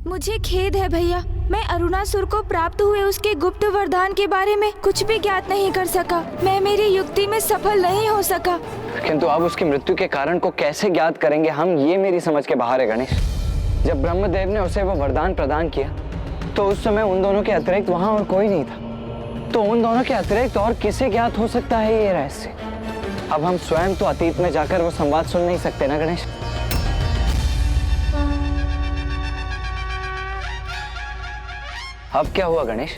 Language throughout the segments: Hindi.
मुझे खेद है भैया, मैं अरुणासुर को प्राप्त हुए उसके गुप्त वरदान के बारे में कुछ भी ज्ञात नहीं कर सका। मैं मेरी युक्ति में सफल नहीं हो सका। किंतु अब उसकी मृत्यु के कारण को कैसे ज्ञात करेंगे हम, ये मेरी समझ के बाहर है गणेश। जब ब्रह्मदेव ने उसे वो वरदान प्रदान किया तो उस समय उन दोनों के अतिरिक्त वहां और कोई नहीं था। तो उन दोनों के अतिरिक्त और किसे ज्ञात हो सकता है ये रहस्य? अब हम स्वयं तो अतीत में जाकर वो संवाद सुन नहीं सकते ना गणेश। अब क्या हुआ गणेश?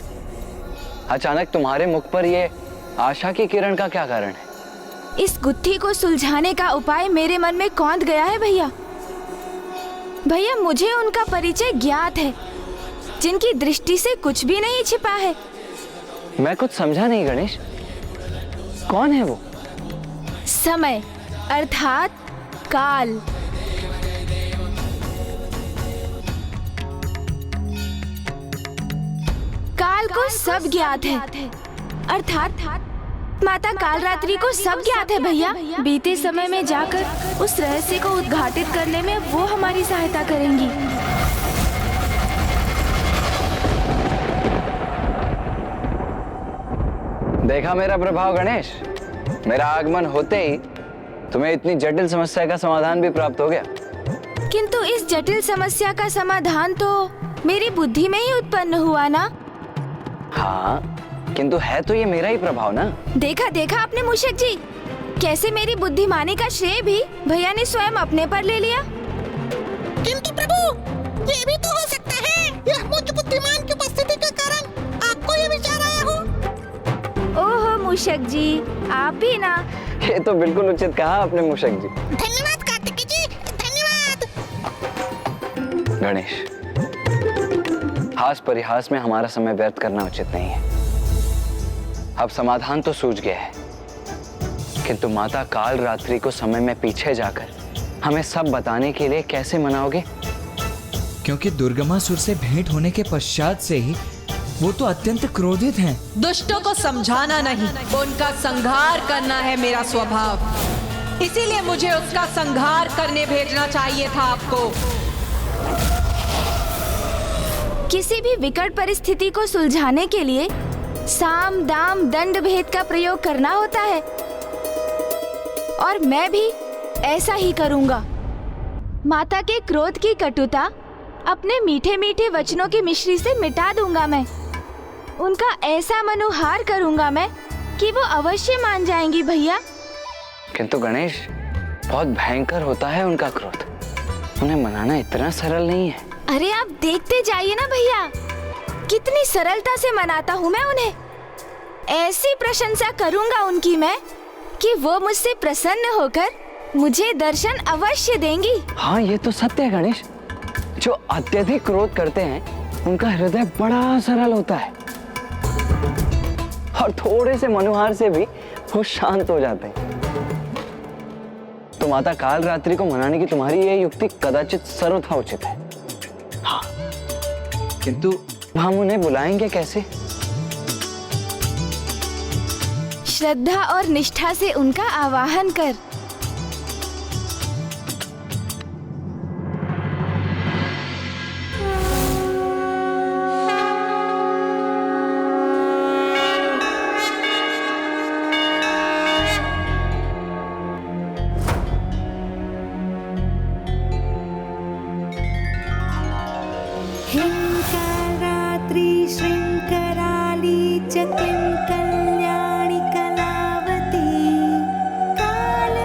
अचानक तुम्हारे मुख पर ये आशा की किरण का क्या कारण है? इस गुत्थी को सुलझाने का उपाय मेरे मन में कौंध गया है भैया। भैया मुझे उनका परिचय ज्ञात है, जिनकी दृष्टि से कुछ भी नहीं छिपा है। मैं कुछ समझा नहीं गणेश, कौन है वो? समय अर्थात काल। काल को सब ज्ञात है, अर्थात माता कालरात्रि को सब ज्ञात है भैया। बीते समय में जाकर उस रहस्य को उद्घाटित करने में वो हमारी सहायता करेंगी। देखा मेरा प्रभाव गणेश, मेरा आगमन होते ही तुम्हें इतनी जटिल समस्या का समाधान भी प्राप्त हो गया। किंतु इस जटिल समस्या का समाधान तो मेरी बुद्धि में ही उत्पन्न हुआ ना। हाँ, किंतु है तो ये मेरा ही प्रभाव ना। देखा देखा आपने मूषक जी, कैसे मेरी बुद्धिमानी का श्रेय भी भैया ने स्वयं अपने पर ले लिया। किंतु प्रभु, ये भी तो हो सकता है यह मुझ बुद्धिमान की उपस्थिति के कारण आपको ये विचार आया हो। ओहो मूषक जी, आप भी ना। ये तो बिल्कुल उचित कहा आपने मूषक जी। धन्यवाद कार्तिकेय जी, धन्यवाद। गणेश, हास परिहास में हमारा समय व्यर्थ करना उचित नहीं है। अब समाधान तो सूझ गया है, किंतु माता कालरात्रि को समय में पीछे जाकर हमें सब बताने के लिए कैसे मनाओगे? क्योंकि दुर्गमासुर से भेंट होने के पश्चात से ही वो तो अत्यंत क्रोधित हैं। दुष्टों को समझाना नहीं, उनका संहार करना है मेरा स्वभाव। इसीलिए मुझे उसका संहार करने भेजना चाहिए था आपको। किसी भी विकट परिस्थिति को सुलझाने के लिए साम दाम दंड भेद का प्रयोग करना होता है, और मैं भी ऐसा ही करूंगा। माता के क्रोध की कटुता अपने मीठे मीठे वचनों की मिश्री से मिटा दूंगा मैं। उनका ऐसा मनुहार करूंगा मैं कि वो अवश्य मान जाएंगी भैया। किंतु गणेश, बहुत भयंकर होता है उनका क्रोध, उन्हें मनाना इतना सरल नहीं है। अरे आप देखते जाइए ना भैया, कितनी सरलता से मनाता हूँ मैं उन्हें। ऐसी प्रशंसा करूंगा उनकी मैं कि वो मुझसे प्रसन्न होकर मुझे दर्शन अवश्य देंगी। हाँ, ये तो सत्य है गणेश। जो अत्यधिक क्रोध करते हैं उनका हृदय बड़ा सरल होता है, और थोड़े से मनुहार से भी वो शांत हो जाते हैं। तो माता कालरात्रि को मनाने की तुम्हारी ये युक्ति कदाचित सर्वथा उचित है। हाँ, किंतु हम उन्हें बुलाएंगे कैसे? श्रद्धा और निष्ठा से उनका आवाहन कर। कालरात्रि श्रृंखराली च किं कल्याणि कलावती काल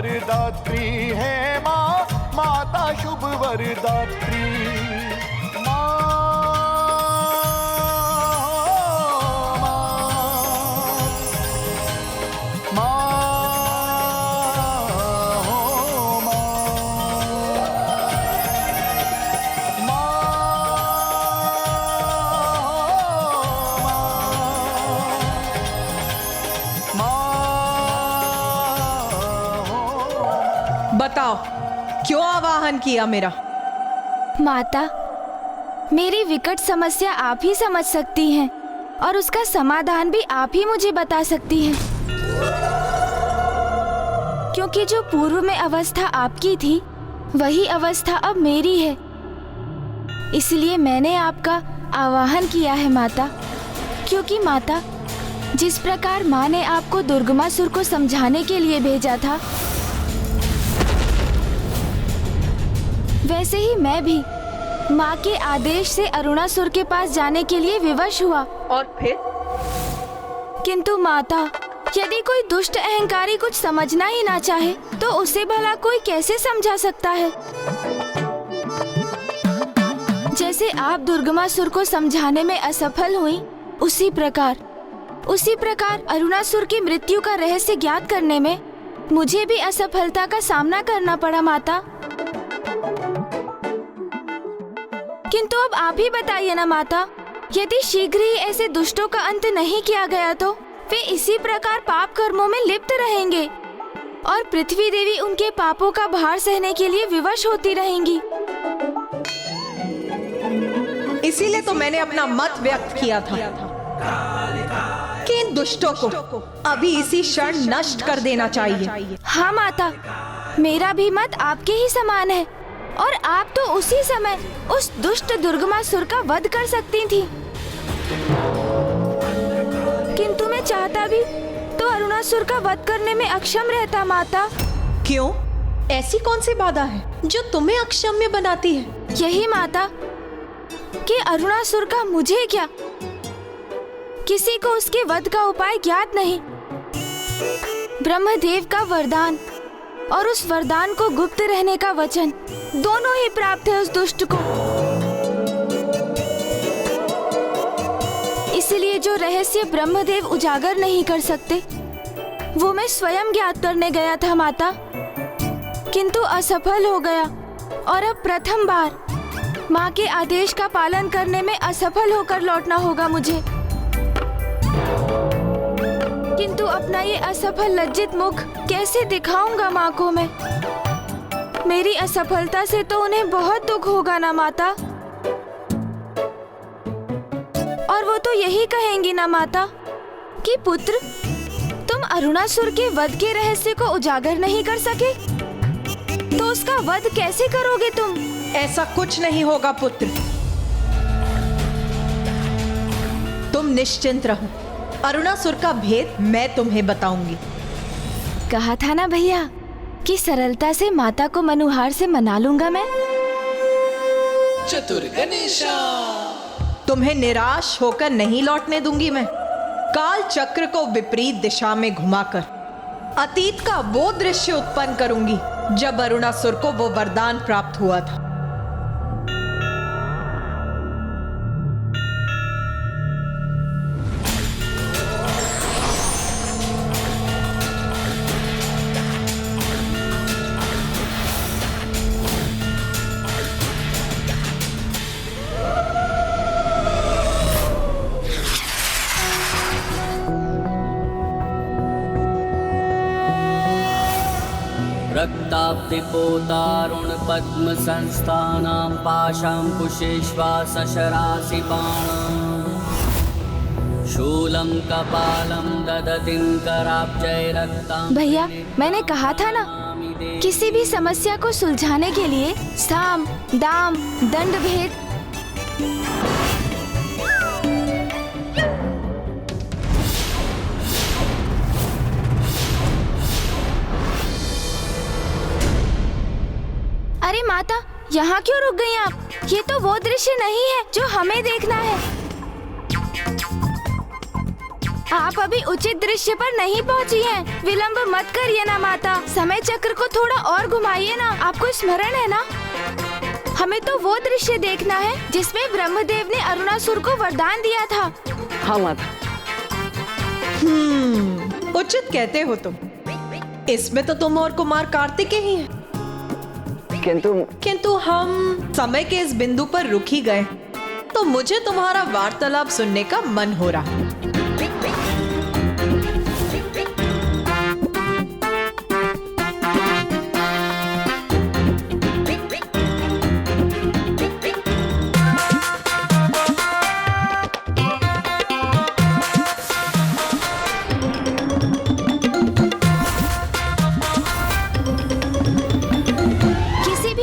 वरदात्री है माँ, माता शुभ वरदात्री। बताओ क्यों आवाहन किया मेरा? माता, मेरी विकट समस्या आप ही समझ सकती हैं और उसका समाधान भी आप ही मुझे बता सकती हैं। क्योंकि जो पूर्व में अवस्था आपकी थी वही अवस्था अब मेरी है, इसलिए मैंने आपका आवाहन किया है माता। क्योंकि माता, जिस प्रकार माँ ने आपको दुर्गमासुर को समझाने के लिए भेजा था, वैसे ही मैं भी माँ के आदेश से अरुणासुर के पास जाने के लिए विवश हुआ। और फिर? किंतु माता, यदि कोई दुष्ट अहंकारी कुछ समझना ही ना चाहे तो उसे भला कोई कैसे समझा सकता है? जैसे आप दुर्गमासुर को समझाने में असफल हुई, उसी प्रकार अरुणासुर की मृत्यु का रहस्य ज्ञात करने में मुझे भी असफलता का सामना करना पड़ा माता। किंतु अब आप ही बताइए ना माता, यदि शीघ्र ही ऐसे दुष्टों का अंत नहीं किया गया तो वे इसी प्रकार पाप कर्मों में लिप्त रहेंगे और पृथ्वी देवी उनके पापों का भार सहने के लिए विवश होती रहेंगी। इसीलिए तो मैंने अपना मत व्यक्त किया था कि इन दुष्टों को अभी इसी क्षण नष्ट कर देना चाहिए। हाँ माता, मेरा भी मत आपके ही समान है और आप तो उसी समय उस दुष्ट दुर्गमासुर का वध कर सकती थी। किंतु मैं चाहता भी तो अरुणासुर का वध करने में अक्षम रहता माता। क्यों? ऐसी कौन सी बाधा है जो तुम्हें अक्षम्य बनाती है? यही माता कि अरुणासुर का मुझे क्या, किसी को उसके वध का उपाय ज्ञात नहीं। ब्रह्मदेव का वरदान और उस वरदान को गुप्त रहने का वचन दोनों ही प्राप्त है उस दुष्ट को। इसलिए जो रहस्य ब्रह्मदेव उजागर नहीं कर सकते वो मैं स्वयं ज्ञात करने गया था माता, किंतु असफल हो गया और अब प्रथम बार माँ के आदेश का पालन करने में असफल होकर लौटना होगा मुझे। किंतु अपना ये असफल लज्जित मुख कैसे दिखाऊंगा माँ को मैं? मेरी असफलता से तो उन्हें बहुत दुख होगा ना माता। और वो तो यही कहेंगी ना माता कि पुत्र, तुम अरुणासुर के वध के रहस्य को उजागर नहीं कर सके, तो उसका वध कैसे करोगे तुम? ऐसा कुछ नहीं होगा पुत्र, तुम निश्चिंत रहो। अरुणासुर का भेद मैं तुम्हें बताऊंगी। कहा था ना भैया कि सरलता से माता को मनुहार से मना लूंगा मैं। चतुर गणेशा, तुम्हें निराश होकर नहीं लौटने दूंगी मैं। काल चक्र को विपरीत दिशा में घुमाकर अतीत का वो दृश्य उत्पन्न करूंगी जब अरुणासुर को वो वरदान प्राप्त हुआ था। रक्ताब्धिपोतारुण पद्म संस्थानां पाशांकुशेष्वा सशरासि बाणां शूलं कपालं ददतिं कराब्जै रक्तां। भैया, मैंने कहा था ना, किसी भी समस्या को सुलझाने के लिए साम, दाम, दंड भेद अरे माता, यहाँ क्यों रुक गई आप? ये तो वो दृश्य नहीं है जो हमें देखना है। आप अभी उचित दृश्य पर नहीं पहुंची हैं। विलंब मत करिए ना माता, समय चक्र को थोड़ा और घुमाइए ना। आपको स्मरण है ना, हमें तो वो दृश्य देखना है जिसमें ब्रह्मदेव ने अरुणासुर को वरदान दिया था। हाँ माता। उचित कहते हो तुम। इसमें तो तुम और कुमार कार्तिक ही हैं। किंतु हम समय के इस बिंदु पर रुक ही गए, तो मुझे तुम्हारा वार्तालाप सुनने का मन हो रहा।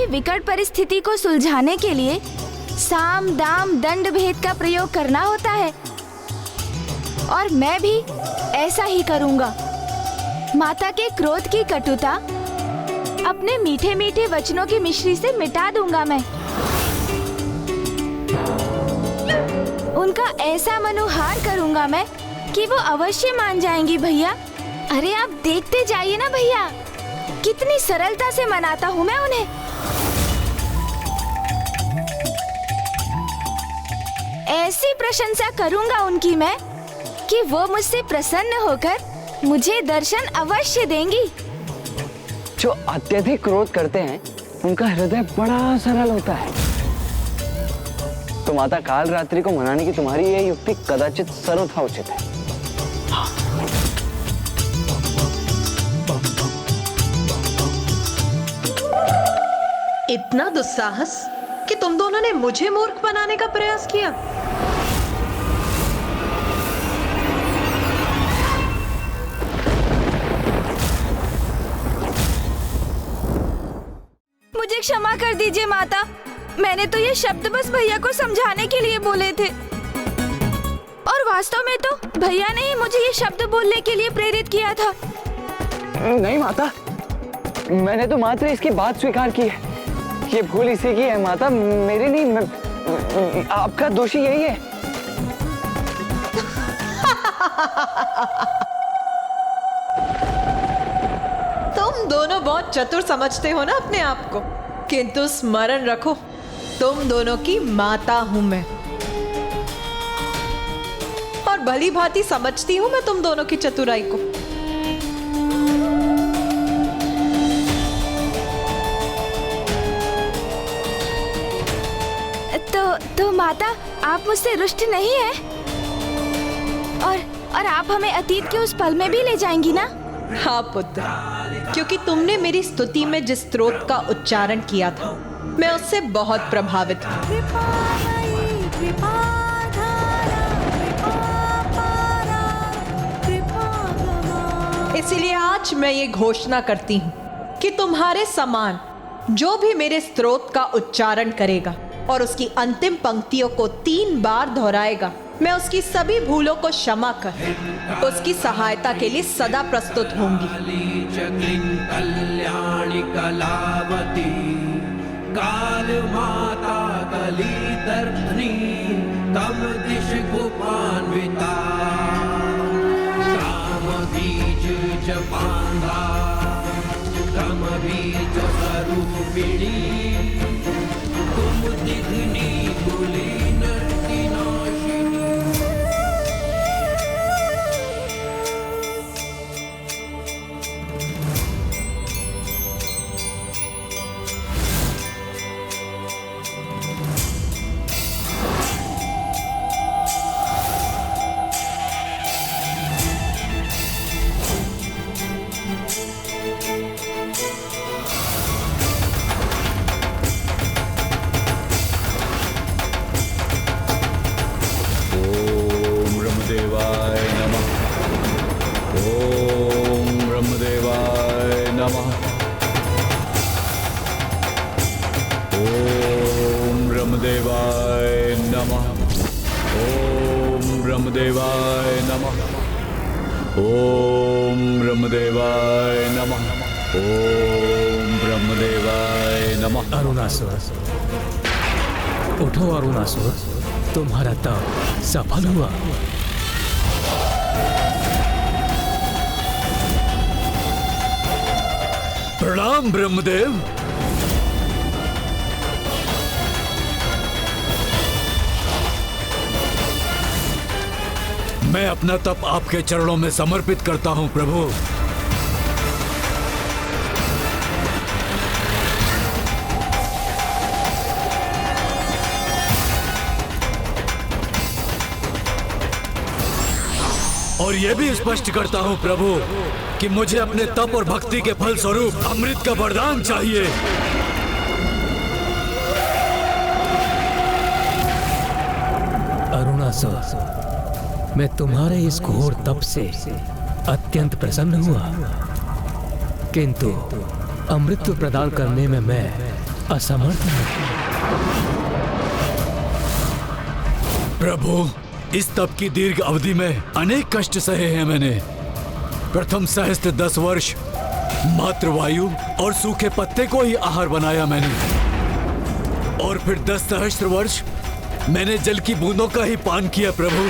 विकट परिस्थिति को सुलझाने के लिए साम दाम दंड भेद का प्रयोग करना होता है, और मैं भी ऐसा ही करूंगा। माता के क्रोध की कटुता अपने मीठे मीठे वचनों की मिश्री से मिटा दूंगा मैं। उनका ऐसा मनोहार करूंगा मैं कि वो अवश्य मान जाएंगी भैया। अरे आप देखते जाइए ना भैया, कितनी सरलता से मनाता हूँ मैं उन्हें। ऐसी प्रशंसा करूंगा उनकी मैं कि वो मुझसे प्रसन्न होकर मुझे दर्शन अवश्य देंगी। जो अत्यधिक क्रोध करते हैं उनका हृदय बड़ा सरल होता है। तो माता, काल रात्रि को मनाने की तुम्हारी यह युक्ति कदाचित सर्वथा उचित है। इतना दुस्साहस कि तुम दोनों ने मुझे मूर्ख बनाने का प्रयास किया। मुझे क्षमा कर दीजिए माता, मैंने तो ये शब्द बस भैया को समझाने के लिए बोले थे, और वास्तव में तो भैया ने ही मुझे ये शब्द बोलने के लिए प्रेरित किया था। नहीं माता, मैंने तो मात्र इसकी बात स्वीकार की है। ये भूल इसी की है माता, मेरी नहीं। आपका दोषी यही है। तुम दोनों बहुत चतुर समझते हो ना अपने आप को, किंतु स्मरण रखो, तुम दोनों की माता हूं मैं, और भली भांति समझती हूं मैं तुम दोनों की चतुराई को। तो माता, आप मुझसे रुष्ट नहीं है, और आप हमें अतीत के उस पल में भी ले जाएंगी ना? हाँ पुत्र, क्योंकि तुमने मेरी स्तुति में जिस स्तोत्र का उच्चारण किया था, मैं उससे बहुत प्रभावित हूँ। इसीलिए आज मैं ये घोषणा करती हूँ कि तुम्हारे समान जो भी मेरे स्तोत्र का उच्चारण करेगा और उसकी अंतिम पंक्तियों को 3 बार दोहराएगा, मैं उसकी सभी भूलों को क्षमा कर उसकी सहायता के लिए सदा प्रस्तुत होंगी। कल्याणी कलावती काल माता कली दर्पणी तम दिश गोपान्विता काम बीज जपांगा तम बीज स्वरूपिणी तुम दिग्नी कुली नर्ति नाशिनी। ब्रह्मदेवाय नमः। ओम ब्रह्मदेवाय नमः। ओम ब्रह्मदेवाय नमः। अरुणासुर, उठो अरुणासुर, तुम्हारा तप सफल हुआ। प्रणाम ब्रह्मदेव। मैं अपना तप आपके चरणों में समर्पित करता हूं प्रभु। और यह भी स्पष्ट करता हूं प्रभु कि मुझे अपने तप और भक्ति के फल स्वरूप अमृत का वरदान चाहिए। अरुणासुर, मैं तुम्हारे इस घोर तप से अत्यंत प्रसन्न हुआ, किंतु अमृत प्रदान करने में मैं असमर्थ हूं। प्रभु, इस तप की दीर्घ अवधि में अनेक कष्ट सहे हैं मैंने। प्रथम सहस्त्र 10 वर्ष मात्र वायु और सूखे पत्ते को ही आहार बनाया मैंने, और फिर 10 सहस्त्र वर्ष मैंने जल की बूंदों का ही पान किया प्रभु,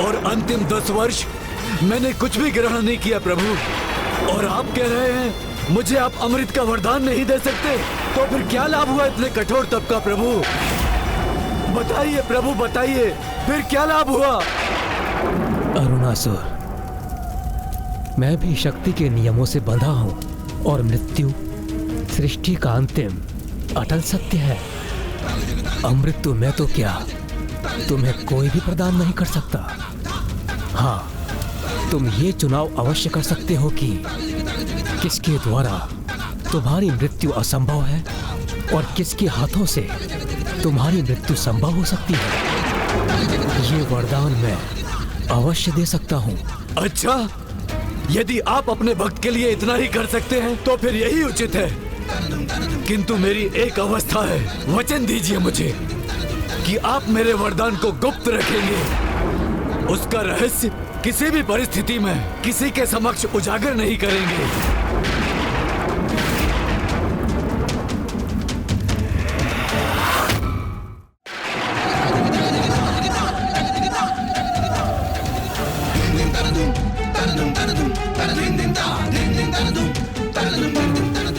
और अंतिम 10 वर्ष मैंने कुछ भी ग्रहण नहीं किया प्रभु। और आप कह रहे हैं मुझे आप अमृत का वरदान नहीं दे सकते, तो फिर क्या लाभ हुआ इतने कठोर तप का प्रभु? बताइए प्रभु, बताइए, फिर क्या लाभ हुआ? अरुणासुर, मैं भी शक्ति के नियमों से बंधा हूं, और मृत्यु सृष्टि का अंतिम अटल सत्य है। अमृत तो मैं तो क्या, तुम्हें कोई भी प्रदान नहीं कर सकता। हाँ, तुम ये चुनाव अवश्य कर सकते हो कि किसके द्वारा तुम्हारी मृत्यु असंभव है और किसके हाथों से तुम्हारी मृत्यु संभव हो सकती है। ये वरदान मैं अवश्य दे सकता हूँ। अच्छा, यदि आप अपने भक्त के लिए इतना ही कर सकते हैं तो फिर यही उचित है, किंतु मेरी एक अवस्था है। वचन दीजिए मुझे कि आप मेरे वरदान को गुप्त रखेंगे, उसका रहस्य किसी भी परिस्थिति में किसी के समक्ष उजागर नहीं करेंगे।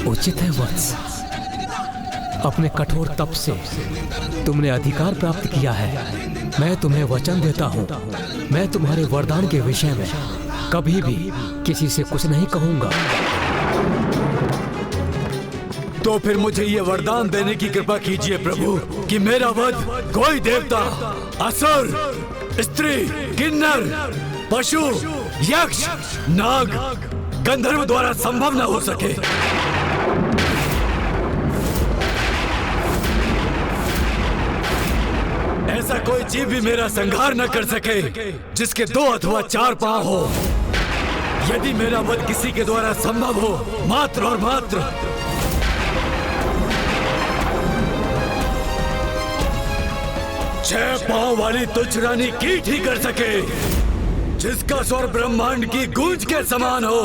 उचित है वत्स, अपने कठोर तप से तुमने अधिकार प्राप्त किया है। मैं तुम्हें वचन देता हूँ, मैं तुम्हारे वरदान के विषय में कभी भी किसी से कुछ नहीं कहूंगा। तो फिर मुझे ये वरदान देने की कृपा कीजिए प्रभु कि मेरा वध कोई देवता, असुर, स्त्री, किन्नर, पशु, यक्ष, नाग, गंधर्व द्वारा संभव न हो सके। ऐसा कोई जीव भी मेरा संहार न कर सके जिसके 2 अथवा 4 पांव हो। यदि मेरा वध किसी के द्वारा संभव हो, मात्र और मात्र 6 पांव वाली तुच्छ रानी कीट ही कर सके, जिसका स्वर ब्रह्मांड की गूंज के समान हो।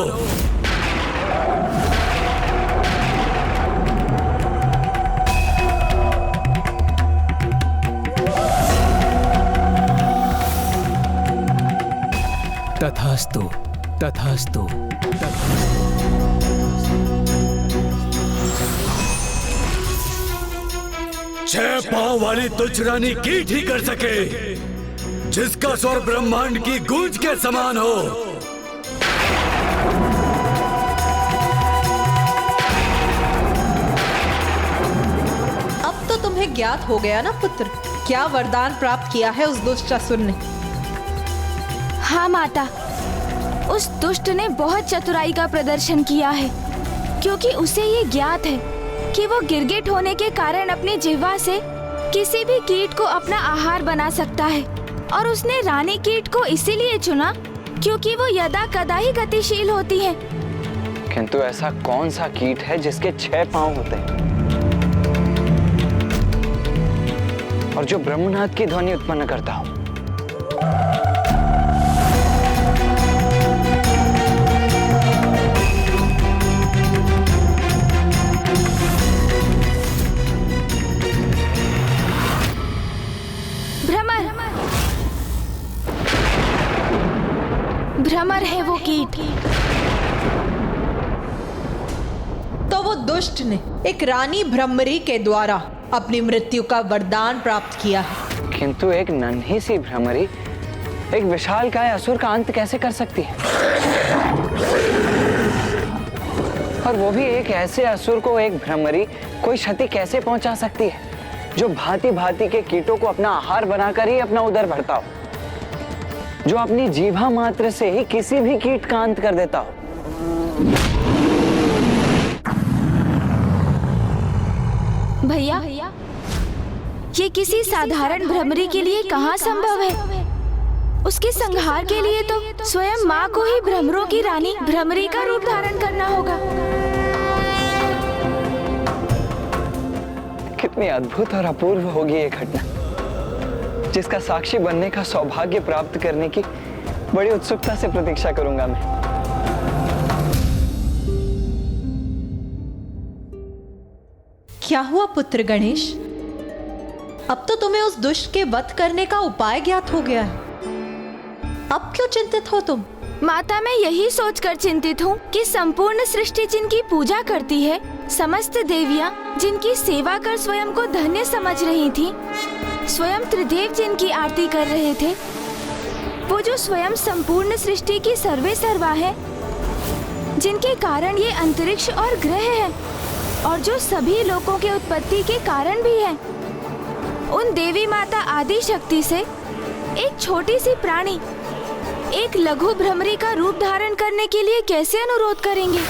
तथास्तु, तथास्तु, तथास्तु। 6 पांव वाली तुच्छ रानी कीट ही कर सके, जिसका स्वर ब्रह्मांड की गूंज के समान हो। अब तो तुम्हें ज्ञात हो गया ना पुत्र, क्या वरदान प्राप्त किया है उस दुष्ट असुर ने। हाँ माता, उस दुष्ट ने बहुत चतुराई का प्रदर्शन किया है, क्योंकि उसे ये ज्ञात है कि वो गिरगिट होने के कारण अपनी जिह्वा से किसी भी कीट को अपना आहार बना सकता है, और उसने रानी कीट को इसीलिए चुना क्योंकि वो यदा कदा ही गतिशील होती है। किंतु ऐसा कौन सा कीट है जिसके 6 पांव होते हैं और जो ब्रह्मनाद की ध्वनि उत्पन्न करता हो? भ्रमर है वो कीट। तो वो दुष्ट ने एक रानी भ्रमरी के द्वारा अपनी मृत्यु का वरदान प्राप्त किया है। किंतु एक नन्ही सी भ्रमरी एक विशालकाय असुर का अंत कैसे कर सकती है? और वो भी एक ऐसे असुर को एक भ्रमरी कोई क्षति कैसे पहुंचा सकती है जो भांति भांति के कीटों को अपना आहार बनाकर ही अपना उदर भरता हो, जो अपनी जीभा मात्र से ही किसी भी कीट का अंत कर देता हो। भैया, ये किसी साधारण भ्रमरी के लिए कहाँ संभव है? उसके संहार के लिए तो स्वयं माँ को ही भ्रमरों की रानी भ्रमरी का रूप धारण करना होगा। कितनी अद्भुत और अपूर्व होगी ये घटना, जिसका साक्षी बनने का सौभाग्य प्राप्त करने की बड़ी उत्सुकता से प्रतीक्षा करूंगा मैं। क्या हुआ पुत्र गणेश? अब तो तुम्हें उस दुष्ट के वध करने का उपाय ज्ञात हो गया है। अब क्यों चिंतित हो तुम? माता, मैं यही सोचकर चिंतित हूँ कि संपूर्ण सृष्टि जिनकी पूजा करती है, समस्त देवियाँ जिनकी सेवा कर स्वयं को धन्य समझ रही थीं, स्वयं त्रिदेव जिनकी आरती कर रहे थे, वो जो स्वयं संपूर्ण सृष्टि की सर्वे सर्वा है, जिनके कारण ये अंतरिक्ष और ग्रह है, और जो सभी लोकों के उत्पत्ति के कारण भी है, उन देवी माता आदि शक्ति से एक छोटी सी प्राणी एक लघु भ्रमरी का रूप धारण करने के लिए कैसे अनुरोध करेंगे?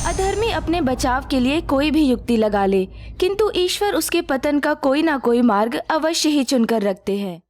अधर्मी अपने बचाव के लिए कोई भी युक्ति लगा ले, किंतु ईश्वर उसके पतन का कोई ना कोई मार्ग अवश्य ही चुनकर रखते हैं।